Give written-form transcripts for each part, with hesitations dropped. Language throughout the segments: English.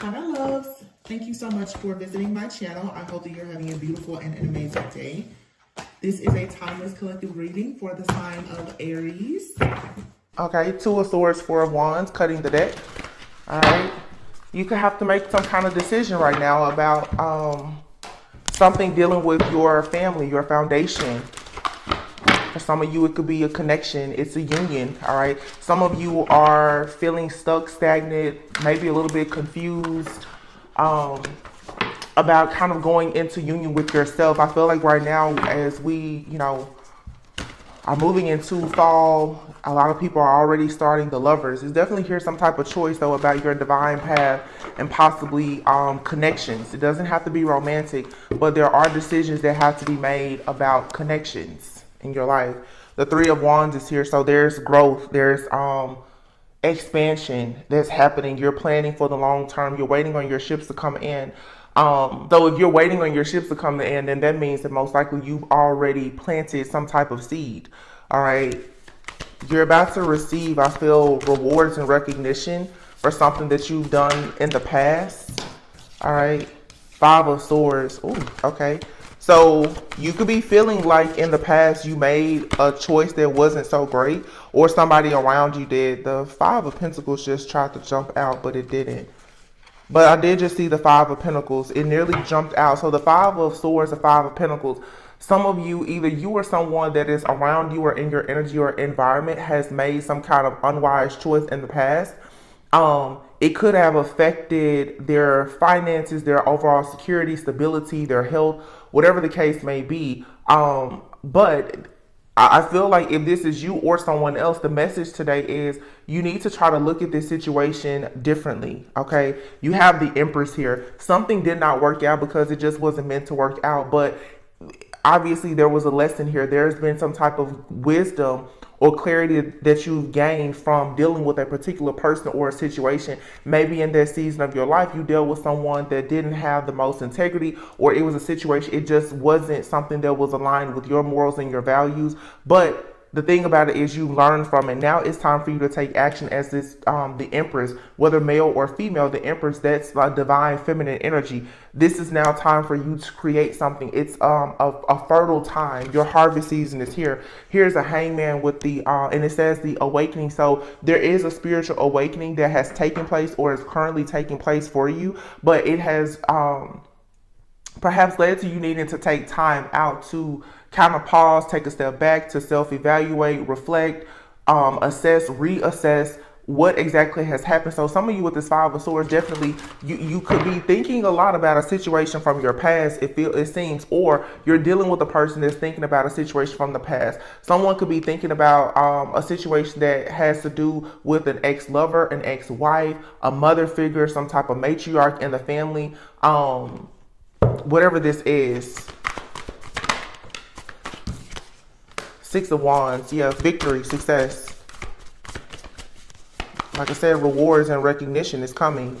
Hi, my loves. Thank you so much for visiting my channel. I hope that you're having a beautiful and an amazing day. This is a timeless collective reading for the sign of Aries. Okay, Two of Swords, Four of Wands, cutting the deck. All right. You could have to make some kind of decision right now about something dealing with your family, your foundation. For some of you, it could be a connection. It's a union, all right? Some of you are feeling stuck, stagnant, maybe a little bit confused about kind of going into union with yourself. I feel like right now, as we, are moving into fall, a lot of people are already starting the lovers. There's definitely here some type of choice, though, about your divine path and possibly connections. It doesn't have to be romantic, but there are decisions that have to be made about connections in your life. The Three of Wands is here, so there's growth, there's expansion that's happening. You're planning for the long term. You're waiting on your ships to come in. Though if you're waiting on your ships to come in, then that means that most likely you've already planted some type of seed. All right. You're about to receive, I feel, rewards and recognition for something that you've done in the past. All right. Five of Swords. Ooh, okay. So you could be feeling like in the past you made a choice that wasn't so great, or somebody around you did. The Five of Pentacles just tried to jump out, but it didn't. But I did just see the Five of Pentacles. It nearly jumped out. So the Five of Swords, the Five of Pentacles. Some of you, either you or someone that is around you or in your energy or environment, has made some kind of unwise choice in the past. It could have affected their finances, their overall security, stability, their health, whatever the case may be. But I feel like if this is you or someone else, the message today is you need to try to look at this situation differently, okay? You have the Empress here. Something did not work out because it just wasn't meant to work out, but obviously there was a lesson here. There's been some type of wisdom or clarity that you've gained from dealing with a particular person or a situation. Maybe in that season of your life, you dealt with someone that didn't have the most integrity, or it was a situation, it just wasn't something that was aligned with your morals and your values. But the thing about it is you learn from it. Now it's time for you to take action as this, the Empress, whether male or female, the Empress, that's a divine feminine energy. This is now time for you to create something. It's a fertile time. Your harvest season is here. Here's a hangman with the, and it says the awakening. So there is a spiritual awakening that has taken place or is currently taking place for you, but it has, perhaps led to you needing to take time out to kind of pause, take a step back, to self-evaluate, reflect, assess, reassess what exactly has happened. So some of you with this Five of Swords, definitely you could be thinking a lot about a situation from your past, it seems, or you're dealing with a person that's thinking about a situation from the past. Someone could be thinking about a situation that has to do with an ex-lover, an ex-wife, a mother figure, some type of matriarch in the family, whatever this is. Six of Wands, yeah, victory, success. Like I said, rewards and recognition is coming.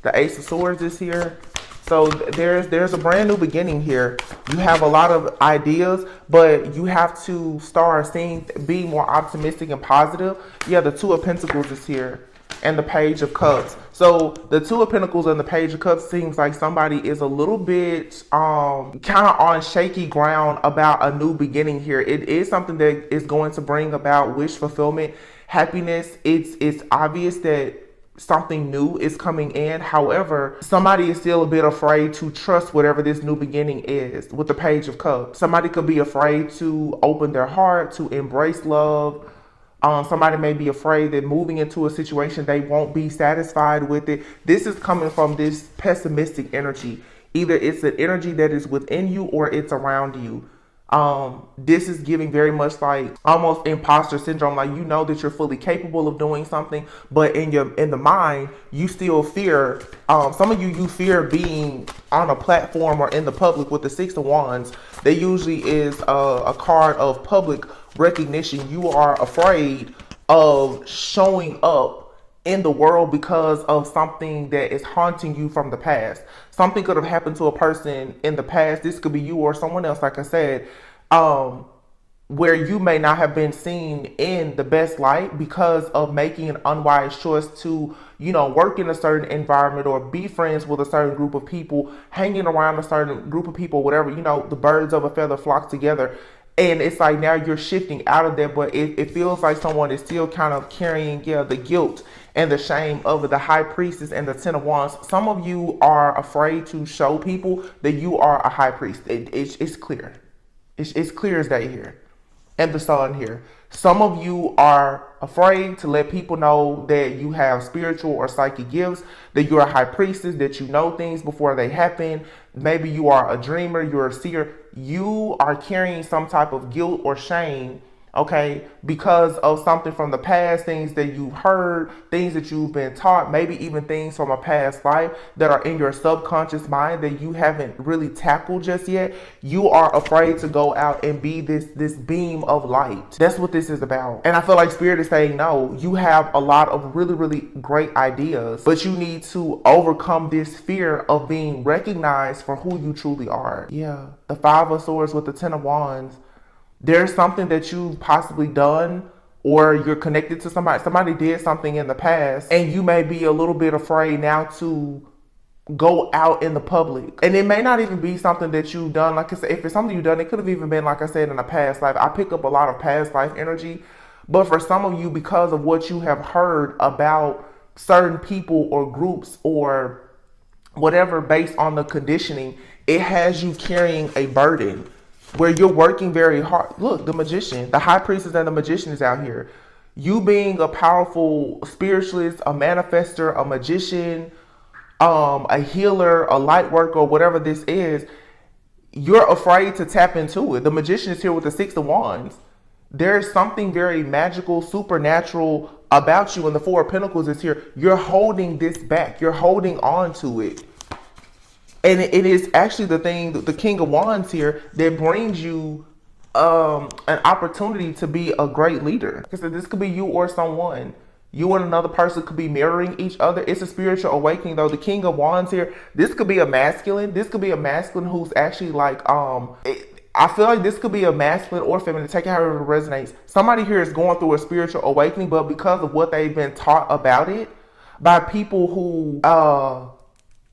The Ace of Swords is here. So there's a brand new beginning here. You have a lot of ideas, but you have to start being more optimistic and positive. Yeah, the Two of Pentacles is here. And the Page of Cups. So the Two of Pentacles and the Page of Cups seems like somebody is a little bit kind of on shaky ground about a new beginning here. It is something that is going to bring about wish fulfillment, happiness. It's obvious that something new is coming in. However, somebody is still a bit afraid to trust whatever this new beginning is with the Page of Cups. Somebody could be afraid to open their heart, to embrace love. Somebody may be afraid that moving into a situation, they won't be satisfied with it. This is coming from this pessimistic energy. Either it's an energy that is within you or it's around you. This is giving very much like almost imposter syndrome. Like, you know that you're fully capable of doing something, but in the mind, you still fear. Some of you fear being on a platform or in the public. With the Six of Wands, there usually is a card of public recognition. You are afraid of showing up in the world because of something that is haunting you from the past. Something could have happened to a person in the past. This could be you or someone else, like I said. where you may not have been seen in the best light because of making an unwise choice to, work in a certain environment or be friends with a certain group of people, hanging around a certain group of people, whatever, the birds of a feather flock together. And it's like now you're shifting out of there, but it feels like someone is still kind of carrying, the guilt and the shame of the high priestess and the 10 of wands. Some of you are afraid to show people that you are a high priest. It's clear. It's clear as day here. And the sun here. Some of you are afraid to let people know that you have spiritual or psychic gifts, that you're a high priestess, that you know things before they happen. Maybe you are a dreamer, you're a seer. You are carrying some type of guilt or shame, okay, because of something from the past, things that you've heard, things that you've been taught, maybe even things from a past life that are in your subconscious mind that you haven't really tackled just yet. You are afraid to go out and be this beam of light. That's what this is about. And I feel like Spirit is saying, no, you have a lot of really, really great ideas, but you need to overcome this fear of being recognized for who you truly are. Yeah, the 5 of Swords with the 10 of Wands. There's something that you've possibly done, or you're connected to somebody did something in the past, and you may be a little bit afraid now to go out in the public. And it may not even be something that you've done. Like I said, if it's something you've done, it could have even been, like I said, in a past life. I pick up a lot of past life energy, but for some of you, because of what you have heard about certain people or groups or whatever based on the conditioning, it has you carrying a burden where you're working very hard. Look, the magician, the high priestess and the magician is out here. You being a powerful spiritualist, a manifester, a magician, a healer, a light worker, whatever this is, you're afraid to tap into it. The magician is here with the 6 of Wands. There's something very magical, supernatural about you, and the 4 of Pentacles is here. You're holding this back. You're holding on to it. And it is actually the thing, the King of Wands here, that brings you an opportunity to be a great leader. Because this could be you or someone. You and another person could be mirroring each other. It's a spiritual awakening, though. The King of Wands here, this could be a masculine. This could be a masculine who's actually like, I feel like this could be a masculine or feminine. Take it however it resonates. Somebody here is going through a spiritual awakening, but because of what they've been taught about it by people who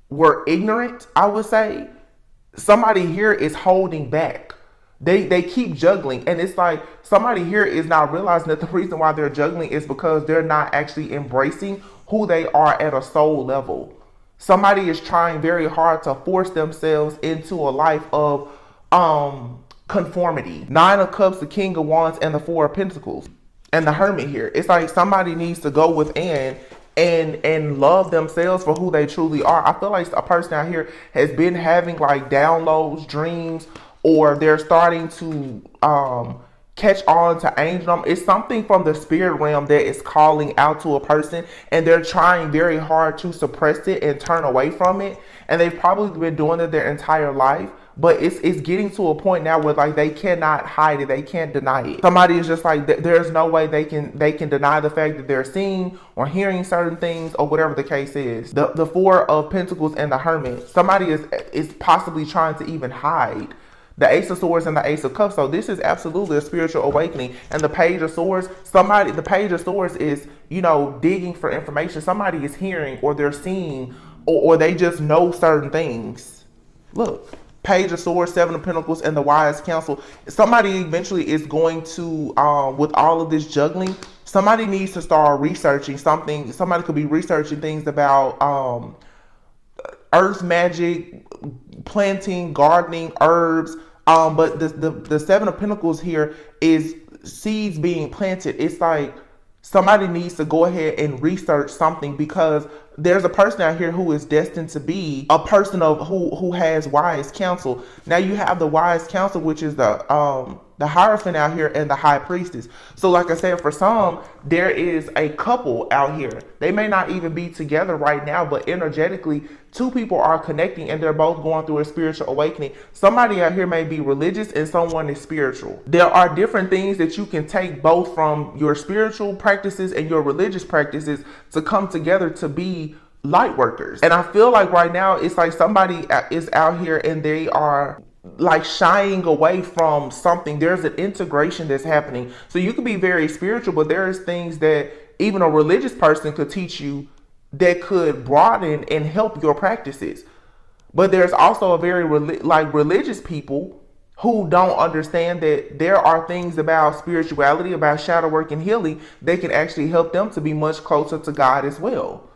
were ignorant, I would say, somebody here is holding back. They keep juggling, and it's like somebody here is not realizing that the reason why they're juggling is because they're not actually embracing who they are at a soul level. Somebody is trying very hard to force themselves into a life of conformity. 9 of Cups, the King of Wands, and the 4 of Pentacles, and the Hermit here. It's like somebody needs to go within and love themselves for who they truly are. I feel like a person out here has been having like downloads, dreams, or they're starting to catch on to angel. It's something from the spirit realm that is calling out to a person, and they're trying very hard to suppress it and turn away from it. And they've probably been doing it their entire life. But it's getting to a point now where like they cannot hide it, they can't deny it. Somebody is just like, there's no way they can deny the fact that they're seeing or hearing certain things or whatever the case is. The 4 of Pentacles and the Hermit, somebody is possibly trying to even hide. The Ace of Swords and the Ace of Cups. So this is absolutely a spiritual awakening. And the Page of Swords, the Page of Swords is, digging for information. Somebody is hearing, or they're seeing, or they just know certain things. Look. Page of Swords, 7 of Pentacles, and the Wise Counsel. Somebody eventually is going to, with all of this juggling, somebody needs to start researching something. Somebody could be researching things about earth magic, planting, gardening, herbs. But the 7 of Pentacles here is seeds being planted. It's like somebody needs to go ahead and research something, because there's a person out here who is destined to be a person of who has wise counsel. Now you have the Wise Counsel, which is the Hierophant out here, and the High Priestess. So like I said, for some, there is a couple out here. They may not even be together right now, but energetically, 2 people are connecting, and they're both going through a spiritual awakening. Somebody out here may be religious and someone is spiritual. There are different things that you can take both from your spiritual practices and your religious practices to come together to be light workers. And I feel like right now it's like somebody is out here and they are like shying away from something. There's an integration that's happening. So you could be very spiritual, but there's things that even a religious person could teach you that could broaden and help your practices. But there's also a very like religious people who don't understand that there are things about spirituality, about shadow work and healing that can actually help them to be much closer to God as well.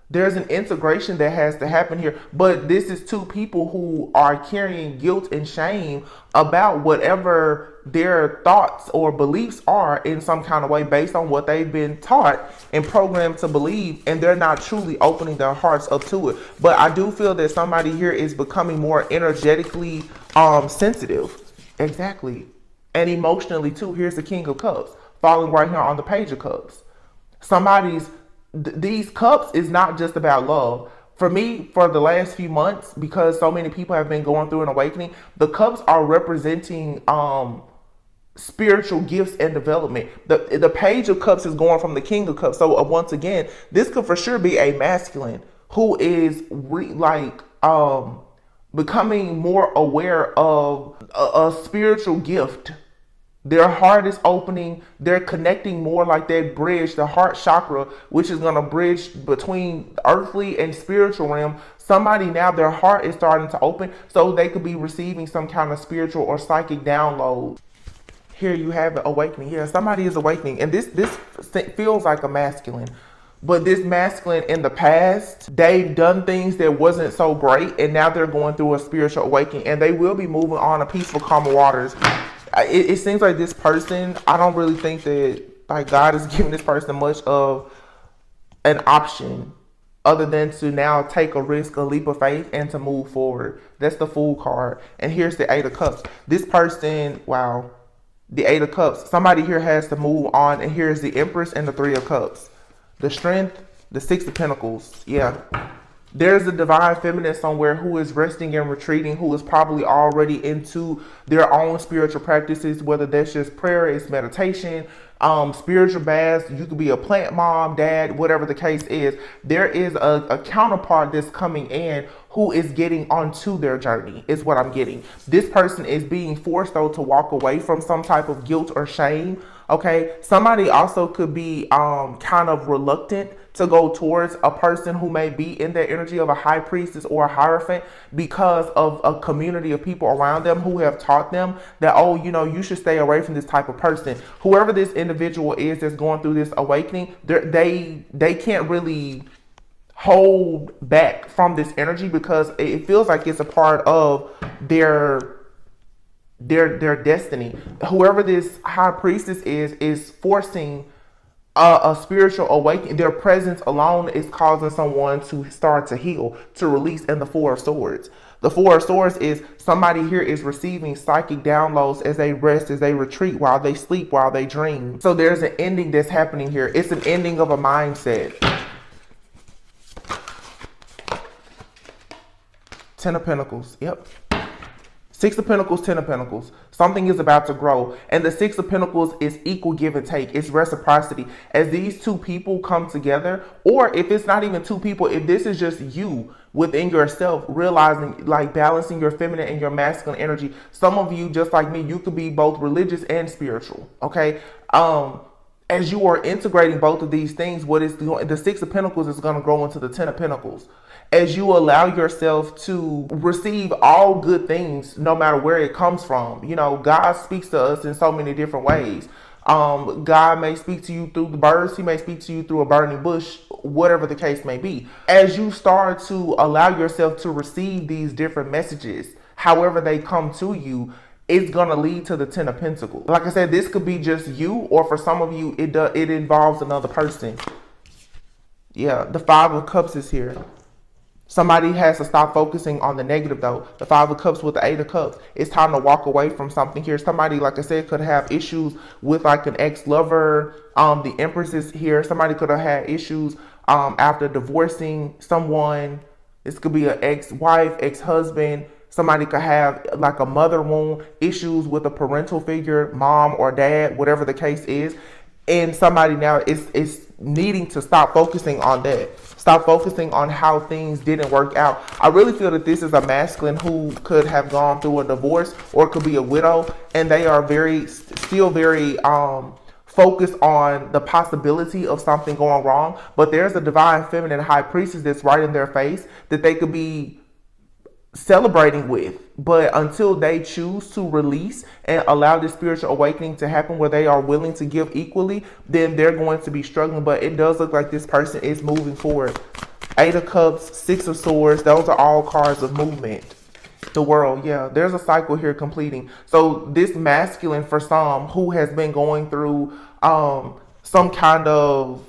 There's an integration that has to happen here. But this is two people who are carrying guilt and shame about whatever their thoughts or beliefs are in some kind of way based on what they've been taught and programmed to believe, and they're not truly opening their hearts up to it. But I do feel that somebody here is becoming more energetically sensitive. Exactly. And emotionally too. Here's the King of Cups falling right here on the Page of Cups. These cups is not just about love. For me, for the last few months, because so many people have been going through an awakening, the cups are representing spiritual gifts and development. The Page of Cups is going from the King of Cups. So once again, this could for sure be a masculine who is becoming more aware of a spiritual gift. Their heart is opening. They're connecting more, like that bridge, the heart chakra, which is going to bridge between earthly and spiritual realm. Somebody now, their heart is starting to open so they could be receiving some kind of spiritual or psychic download. Here you have it, awakening. Yeah, somebody is awakening. And this feels like a masculine. But this masculine in the past, they've done things that wasn't so great. And now they're going through a spiritual awakening. And they will be moving on to peaceful, calmer waters. It seems like this person, I don't really think that like God is giving this person much of an option other than to now take a risk, a leap of faith, and to move forward. That's the Fool card. And here's the Eight of Cups. This person, wow, the Eight of Cups. Somebody here has to move on. And here's the Empress and the Three of Cups. The Strength, the Six of Pentacles. Yeah. There's a divine feminine somewhere who is resting and retreating, who is probably already into their own spiritual practices, whether that's just prayer, it's meditation, spiritual baths. You could be a plant mom, dad, whatever the case is. There is a counterpart that's coming in who is getting onto their journey, is what I'm getting. This person is being forced, though, to walk away from some type of guilt or shame. Okay, somebody also could be kind of reluctant to go towards a person who may be in the energy of a high priestess or a hierophant because of a community of people around them who have taught them that, oh, you know, you should stay away from this type of person. Whoever this individual is that's going through this awakening, they can't really hold back from this energy because it feels like it's a part of their destiny. Whoever this high priestess is forcing a spiritual awakening. Their presence alone is causing someone to start to heal, to release. In the Four of Swords, the Four of Swords is somebody here is receiving psychic downloads as they rest, as they retreat, while they sleep, while they dream. So there's an ending that's happening here. It's an ending of a mindset. Ten of Pentacles. Yep. Six of Pentacles, Ten of Pentacles. Something is about to grow. And the Six of Pentacles is equal give and take. It's reciprocity. As these two people come together, or if it's not even two people, if this is just you within yourself, realizing, like balancing your feminine and your masculine energy. Some of you, just like me, you could be both religious and spiritual. Okay. As you are integrating both of these things, what is the Six of Pentacles is going to grow into the Ten of Pentacles. As you allow yourself to receive all good things, no matter where it comes from. You know, God speaks to us in so many different ways. God may speak to you through the birds. He may speak to you through a burning bush, whatever the case may be. As you start to allow yourself to receive these different messages, however they come to you, it's going to lead to the Ten of Pentacles. Like I said, this could be just you, or for some of you, it involves another person. Yeah, the Five of Cups is here. Somebody has to stop focusing on the negative, though. The Five of Cups with the Eight of Cups. It's time to walk away from something here. Somebody, like I said, could have issues with like an ex-lover. The Empress is here. Somebody could have had issues after divorcing someone. This could be an ex-wife, ex-husband. Somebody could have like a mother wound, issues with a parental figure, mom or dad, whatever the case is. And somebody now is needing to stop focusing on that. Stop focusing on how things didn't work out. I really feel that this is a masculine who could have gone through a divorce or could be a widow, and they are still very focused on the possibility of something going wrong. But there's a divine feminine high priestess that's right in their face that they could be celebrating with, but until they choose to release and allow this spiritual awakening to happen where they are willing to give equally, then they're going to be struggling. But it does look like this person is moving forward. 8 of Cups, 6 of Swords, those are all cards of movement. The World, yeah, there's a cycle here completing. So this masculine, for some who has been going through some kind of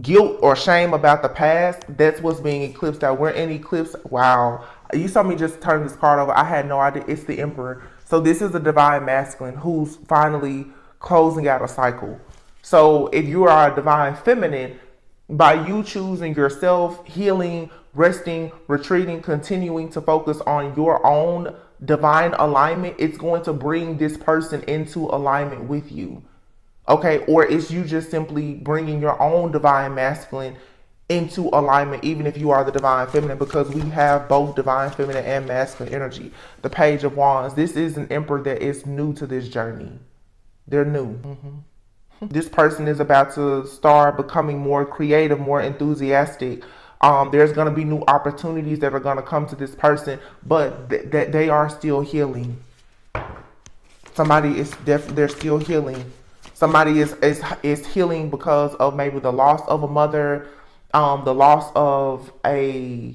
guilt or shame about the past, that's what's being eclipsed out. We're in eclipse. Wow. You saw me just turn this card over. I had no idea. It's the Emperor. So this is a divine masculine who's finally closing out a cycle. So if you are a divine feminine, by you choosing yourself, healing, resting, retreating, continuing to focus on your own divine alignment, it's going to bring this person into alignment with you. Okay, or it's you just simply bringing your own divine masculine into alignment, even if you are the divine feminine, because we have both divine feminine and masculine energy. The Page of Wands. This is an Emperor that is new to this journey. They're new. This person is about to start becoming more creative, more enthusiastic. There's going to be new opportunities that are going to come to this person, but that they are still healing. Somebody is they're still healing. Somebody is healing because of maybe the loss of a mother, the loss of a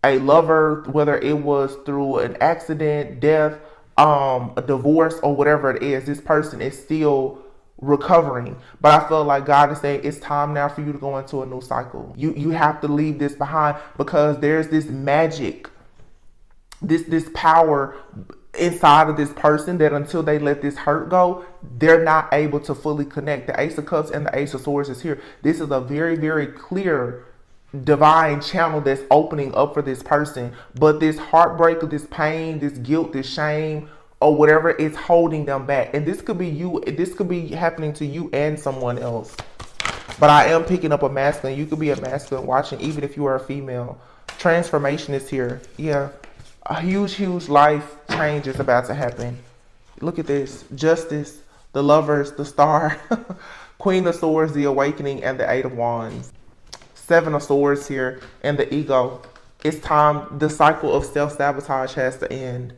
lover, whether it was through an accident, death, a divorce, or whatever it is. This person is still recovering, but I feel like God is saying it's time now for you to go into a new cycle. You have to leave this behind, because there's this magic, this power inside of this person that until they let this hurt go, they're not able to fully connect. The Ace of Cups and the Ace of Swords is here. This is a very, very clear divine channel that's opening up for this person, but this heartbreak, this pain, this guilt, this shame, or whatever is holding them back. And this could be you. This could be happening to you and someone else. But I am picking up a masculine. You could be a masculine watching, even if you are a female. Transformation is here. Yeah. A huge, huge life change is about to happen. Look at this. Justice, the Lovers, the Star, Queen of Swords, the Awakening, and the 8 of Wands. 7 of Swords here, and the Ego. It's time. The cycle of self-sabotage has to end.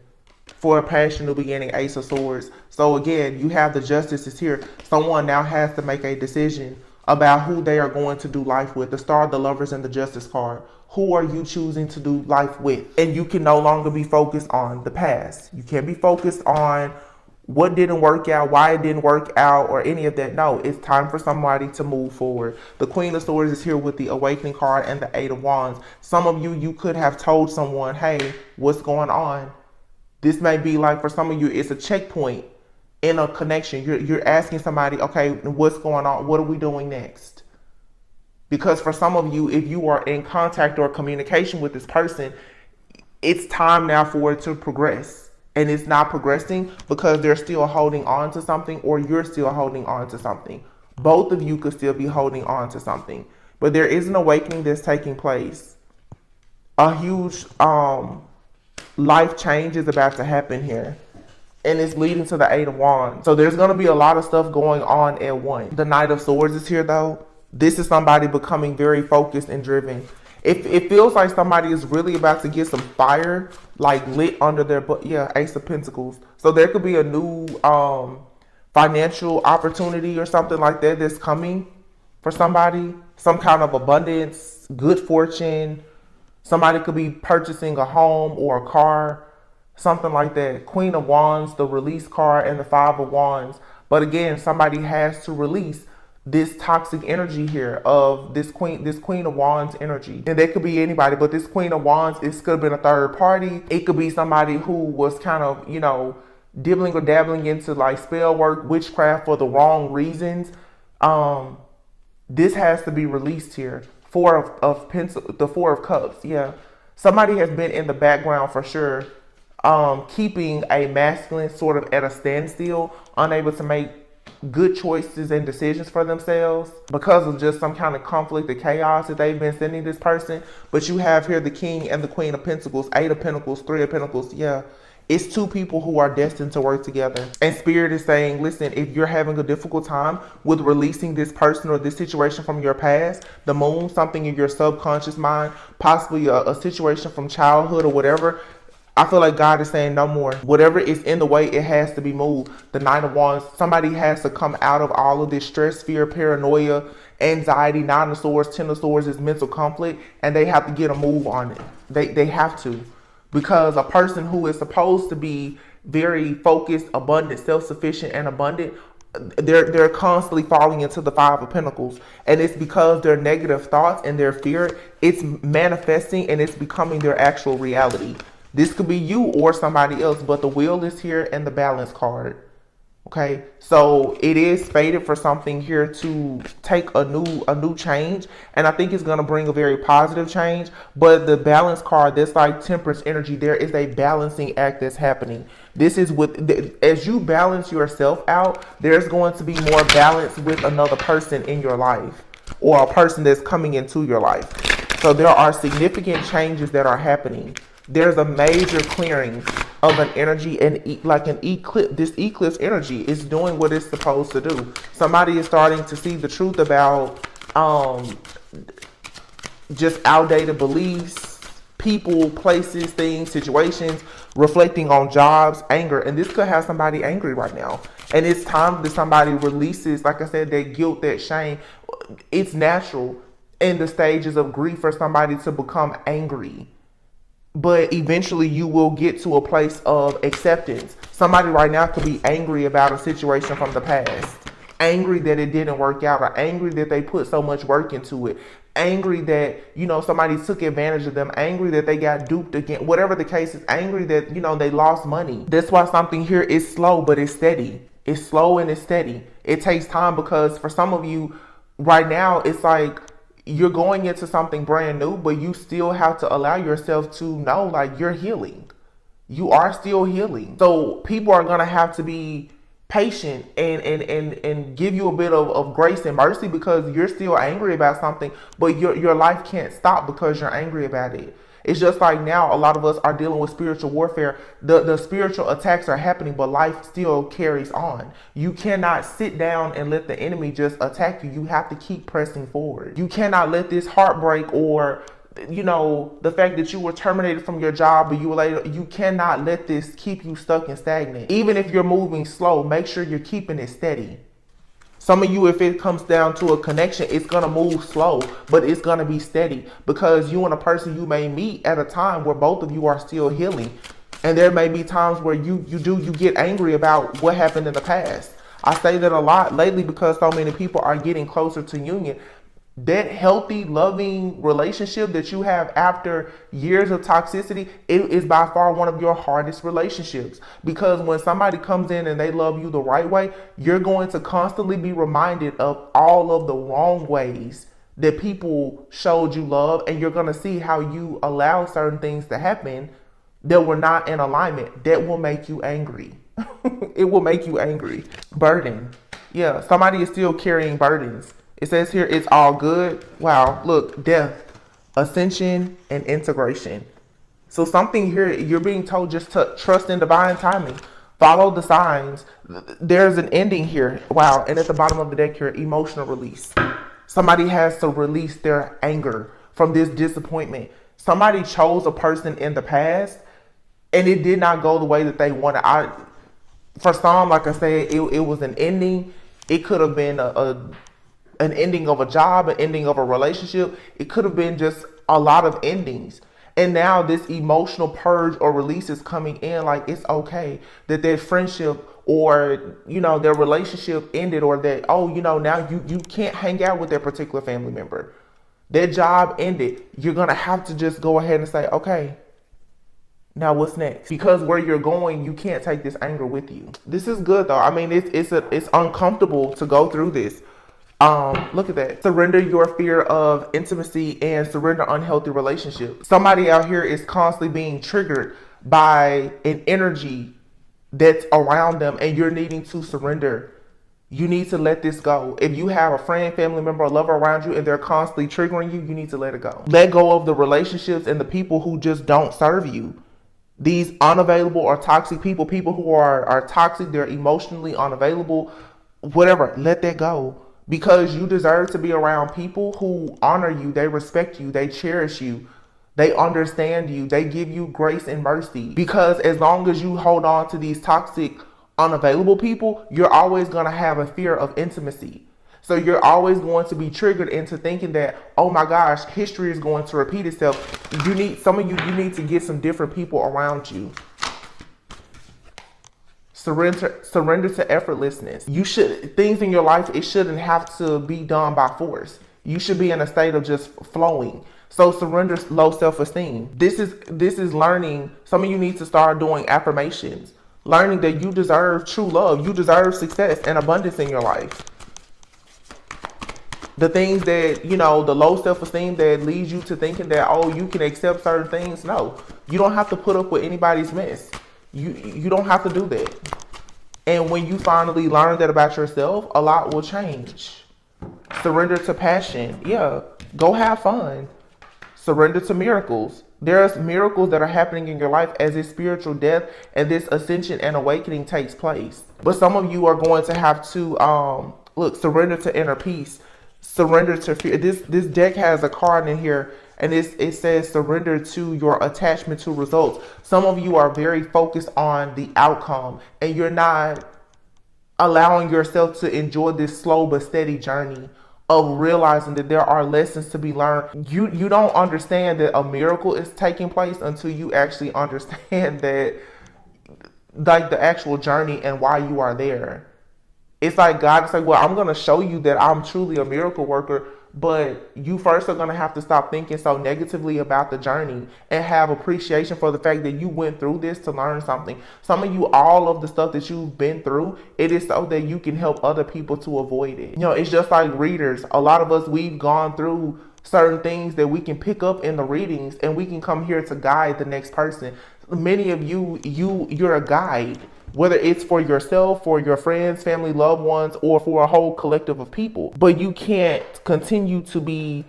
For a passionate beginning, Ace of Swords. So again, you have the Justice is here. Someone now has to make a decision about who they are going to do life with. The Star, the Lovers, and the Justice card. Who are you choosing to do life with? And you can no longer be focused on the past. You can't be focused on what didn't work out, why it didn't work out, or any of that. No, it's time for somebody to move forward. The Queen of Swords is here with the Awakening card and the 8 of Wands. Some of you could have told someone, hey, what's going on? This may be like, for some of you, it's a checkpoint in a connection. You're asking somebody, okay, what's going on? What are we doing next? Because for some of you, if you are in contact or communication with this person, it's time now for it to progress. And it's not progressing because they're still holding on to something, or you're still holding on to something. Both of you could still be holding on to something. But there is an awakening that's taking place. A huge life change is about to happen here. And it's leading to the 8 of Wands. So there's going to be a lot of stuff going on at once. The Knight of Swords is here though. This is somebody becoming very focused and driven. It feels like somebody is really about to get some fire, like lit under their butt. Yeah, Ace of Pentacles. So there could be a new financial opportunity or something like that that's coming for somebody. Some kind of abundance, good fortune. Somebody could be purchasing a home or a car, something like that. Queen of Wands, the Release card, and the 5 of Wands. But again, somebody has to release this toxic energy here of this Queen of Wands energy. And that could be anybody, but this Queen of Wands, it could have been a third party. It could be somebody who was kind of, dibbling or dabbling into like spell work, witchcraft for the wrong reasons. This has to be released here. The 4 of Cups. Yeah. Somebody has been in the background for sure, keeping a masculine sort of at a standstill, unable to make good choices and decisions for themselves because of just some kind of conflict or chaos that they've been sending this person. But you have here the King and the Queen of Pentacles, Eight of Pentacles, Three of Pentacles. Yeah. It's two people who are destined to work together. And Spirit is saying, listen, if you're having a difficult time with releasing this person or this situation from your past, the moon, something in your subconscious mind, possibly a situation from childhood or whatever, I feel like God is saying no more. Whatever is in the way, it has to be moved. The Nine of Wands, somebody has to come out of all of this stress, fear, paranoia, anxiety. Nine of Swords, Ten of Swords is mental conflict, and they have to get a move on it. They have to. Because a person who is supposed to be very focused, abundant, self-sufficient, and abundant, they're constantly falling into the Five of Pentacles. And it's because their negative thoughts and their fear, it's manifesting and it's becoming their actual reality. This could be you or somebody else, but the Wheel is here and the Balance card. Okay, so it is fated for something here to take a new change, and I think it's going to bring a very positive change. But the Balance card, that's like Temperance energy. There is a balancing act that's happening. This is as you balance yourself out, there's going to be more balance with another person in your life, or a person that's coming into your life. So there are significant changes that are happening. There's a major clearing of an energy, and like an eclipse. This eclipse energy is doing what it's supposed to do. Somebody is starting to see the truth about just outdated beliefs, people, places, things, situations, reflecting on jobs, anger. And this could have somebody angry right now. And it's time that somebody releases, like I said, that guilt, that shame. It's natural in the stages of grief for somebody to become angry. But eventually you will get to a place of acceptance. Somebody right now could be angry about a situation from the past. Angry that it didn't work out, or angry that they put so much work into it. Angry that, somebody took advantage of them. Angry that they got duped again. Whatever the case is, angry that, they lost money. That's why something here is slow, but it's steady. It's slow and it's steady. It takes time, because for some of you right now, it's like, you're going into something brand new, but you still have to allow yourself to know, like, you're healing. You are still healing. So people are going to have to be patient and give you a bit of grace and mercy, because you're still angry about something, but your life can't stop because you're angry about it. It's just like now a lot of us are dealing with spiritual warfare. The spiritual attacks are happening, but life still carries on. You cannot sit down and let the enemy just attack you. You have to keep pressing forward. You cannot let this heartbreak, or the fact that you were terminated from your job, but you cannot let this keep you stuck and stagnant. Even if you're moving slow, make sure you're keeping it steady. Some of you, if it comes down to a connection, it's going to move slow, but it's going to be steady, because you and a person you may meet at a time where both of you are still healing. And there may be times where you get angry about what happened in the past. I say that a lot lately because so many people are getting closer to union. That healthy, loving relationship that you have after years of toxicity, it is by far one of your hardest relationships. Because when somebody comes in and they love you the right way, you're going to constantly be reminded of all of the wrong ways that people showed you love. And you're going to see how you allow certain things to happen that were not in alignment. That will make you angry. It will make you angry. Burden. Yeah, somebody is still carrying burdens. It says here, it's all good. Wow, look, death, ascension, and integration. So something here, you're being told just to trust in divine timing. Follow the signs. There's an ending here. Wow, and at the bottom of the deck here, emotional release. Somebody has to release their anger from this disappointment. Somebody chose a person in the past, and it did not go the way that they wanted. For some, like I said, it was an ending. It could have been an ending of a job, an ending of a relationship. It could have been just a lot of endings. And now this emotional purge or release is coming in. Like, it's okay that their friendship or, their relationship ended, or that, now you can't hang out with that particular family member. Their job ended. You're going to have to just go ahead and say, okay, now what's next? Because where you're going, you can't take this anger with you. This is good though. I mean, it's uncomfortable to go through this. Look at that. Surrender your fear of intimacy and surrender unhealthy relationships. Somebody out here is constantly being triggered by an energy that's around them, and you're needing to surrender You need to let this go. If you have a friend, family member, or lover around you and they're constantly triggering you, you need to let it go. Let go of the relationships and the people who just don't serve you. These unavailable or toxic people, people who are toxic, they're emotionally unavailable, whatever, let that go. Because you deserve to be around people who honor you, they respect you, they cherish you, they understand you, they give you grace and mercy. Because as long as you hold on to these toxic, unavailable people, you're always going to have a fear of intimacy. So you're always going to be triggered into thinking that, oh my gosh, history is going to repeat itself. You need you need to get some different people around you. Surrender to effortlessness. You should, things in your life, it shouldn't have to be done by force. You should be in a state of just flowing. So surrender low self-esteem. This is learning. Some of you need to start doing affirmations. Learning that you deserve true love. You deserve success and abundance in your life. The things that, the low self-esteem that leads you to thinking that, oh, you can accept certain things. No, you don't have to put up with anybody's mess. You don't have to do that. And when you finally learn that about yourself, a lot will change. Surrender to passion. Yeah, go have fun. Surrender to miracles. There's miracles that are happening in your life as this spiritual death and this ascension and awakening takes place. But some of you are going to have to surrender to inner peace. Surrender to fear. This deck has a card in here, and it says surrender to your attachment to results. Some of you are very focused on the outcome, and you're not allowing yourself to enjoy this slow but steady journey of realizing that there are lessons to be learned. You don't understand that a miracle is taking place until you actually understand that, like, the actual journey and why you are there. It's like God is like, well, I'm going to show you that I'm truly a miracle worker, but you first are going to have to stop thinking so negatively about the journey and have appreciation for the fact that you went through this to learn something. Some of you, all of the stuff that you've been through, it is so that you can help other people to avoid it. It's just like readers. A lot of us, we've gone through certain things that we can pick up in the readings, and we can come here to guide the next person. Many of you're a guide. Whether it's for yourself, for your friends, family, loved ones, or for a whole collective of people. But you can't continue to be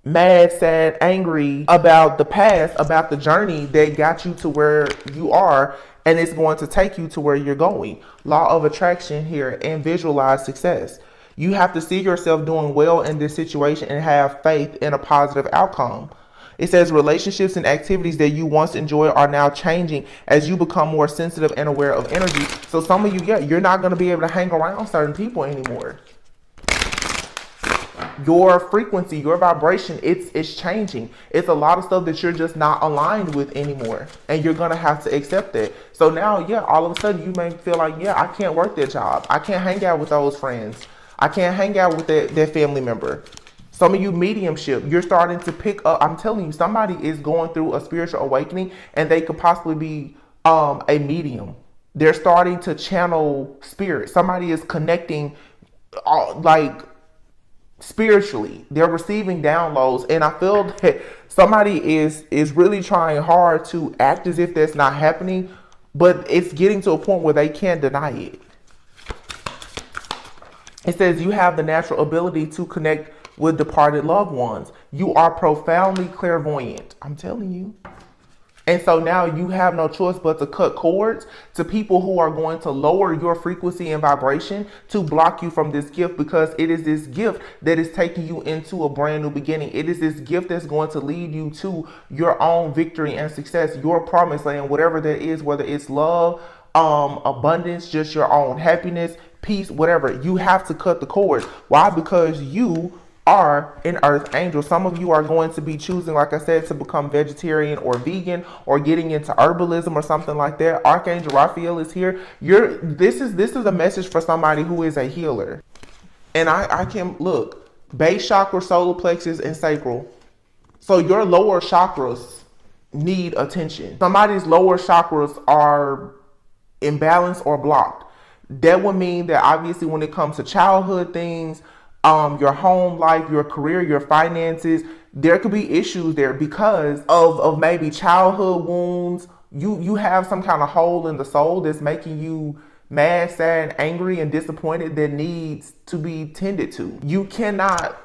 mad, sad, angry about the past, about the journey that got you to where you are, and it's going to take you to where you're going. Law of attraction here, and visualize success. You have to see yourself doing well in this situation and have faith in a positive outcome. It says relationships and activities that you once enjoyed are now changing as you become more sensitive and aware of energy. So some of you, you're not going to be able to hang around certain people anymore. Your frequency, your vibration, it's changing. It's a lot of stuff that you're just not aligned with anymore. And you're going to have to accept that. So now, all of a sudden you may feel like, I can't work that job. I can't hang out with those friends. I can't hang out with that family member. Some of you, mediumship, you're starting to pick up. I'm telling you, somebody is going through a spiritual awakening, and they could possibly be a medium. They're starting to channel spirit. Somebody is connecting spiritually. They're receiving downloads, and I feel that somebody is really trying hard to act as if that's not happening, but it's getting to a point where they can't deny it. It says you have the natural ability to connect with departed loved ones. You are profoundly clairvoyant. I'm telling you. And so now you have no choice but to cut cords to people who are going to lower your frequency and vibration to block you from this gift, because it is this gift that is taking you into a brand new beginning. It is this gift that's going to lead you to your own victory and success, your promised land, whatever that is, whether it's love, abundance, just your own happiness, peace, whatever. You have to cut the cords. Why? Because you are an earth angel. Some of you are going to be choosing, like I said, to become vegetarian or vegan, or getting into herbalism or something like that. Archangel Raphael is here. This is a message for somebody who is a healer. And I can look, base chakra, solar plexus, and sacral. So your lower chakras need attention. Somebody's lower chakras are imbalanced or blocked. That would mean that obviously when it comes to childhood things, your home life, your career, your finances, there could be issues there because of maybe childhood wounds. You have some kind of hole in the soul that's making you mad, sad, angry, and disappointed that needs to be tended to. You cannot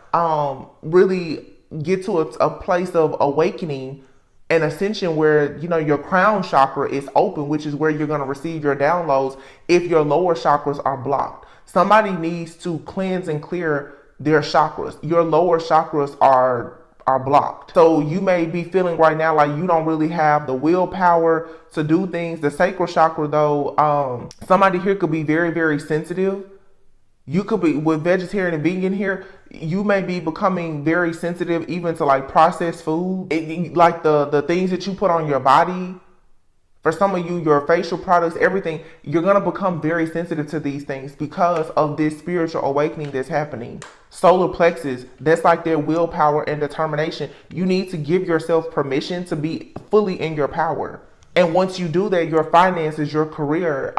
really get to a place of awakening and ascension where your crown chakra is open, which is where you're going to receive your downloads, if your lower chakras are blocked. Somebody needs to cleanse and clear their chakras. Your lower chakras are blocked. So you may be feeling right now like you don't really have the willpower to do things. The sacral chakra, though, somebody here could be very, very sensitive. You could be, with vegetarian and vegan here, you may be becoming very sensitive even to like processed food, like the things that you put on your body. For some of you, your facial products, everything, you're going to become very sensitive to these things because of this spiritual awakening that's happening. Solar plexus, that's like their willpower and determination. You need to give yourself permission to be fully in your power. And once you do that, your finances, your career,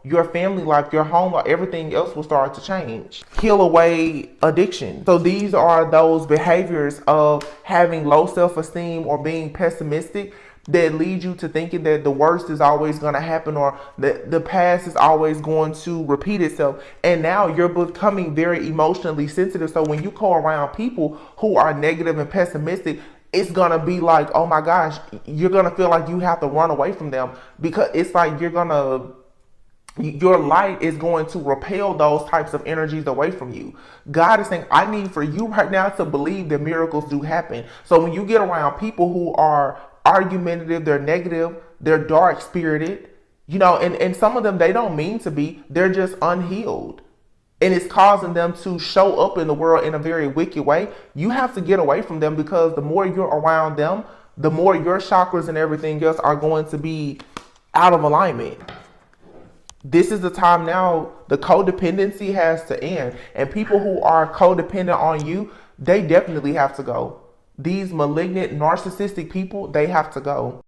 your family life, your home life, everything else will start to change. Heal away addiction. So these are those behaviors of having low self-esteem or being pessimistic that lead you to thinking that the worst is always going to happen, or that the past is always going to repeat itself. And now you're becoming very emotionally sensitive. So when you go around people who are negative and pessimistic, it's going to be like, oh my gosh, you're going to feel like you have to run away from them, because it's like your light is going to repel those types of energies away from you. God is saying, I need for you right now to believe that miracles do happen. So when you get around people who are argumentative, they're negative, they're dark spirited, and some of them, they don't mean to be, they're just unhealed. And it's causing them to show up in the world in a very wicked way. You have to get away from them, because the more you're around them, the more your chakras and everything else are going to be out of alignment. This is the time now, the codependency has to end. And people who are codependent on you, they definitely have to go. These malignant, narcissistic people, they have to go.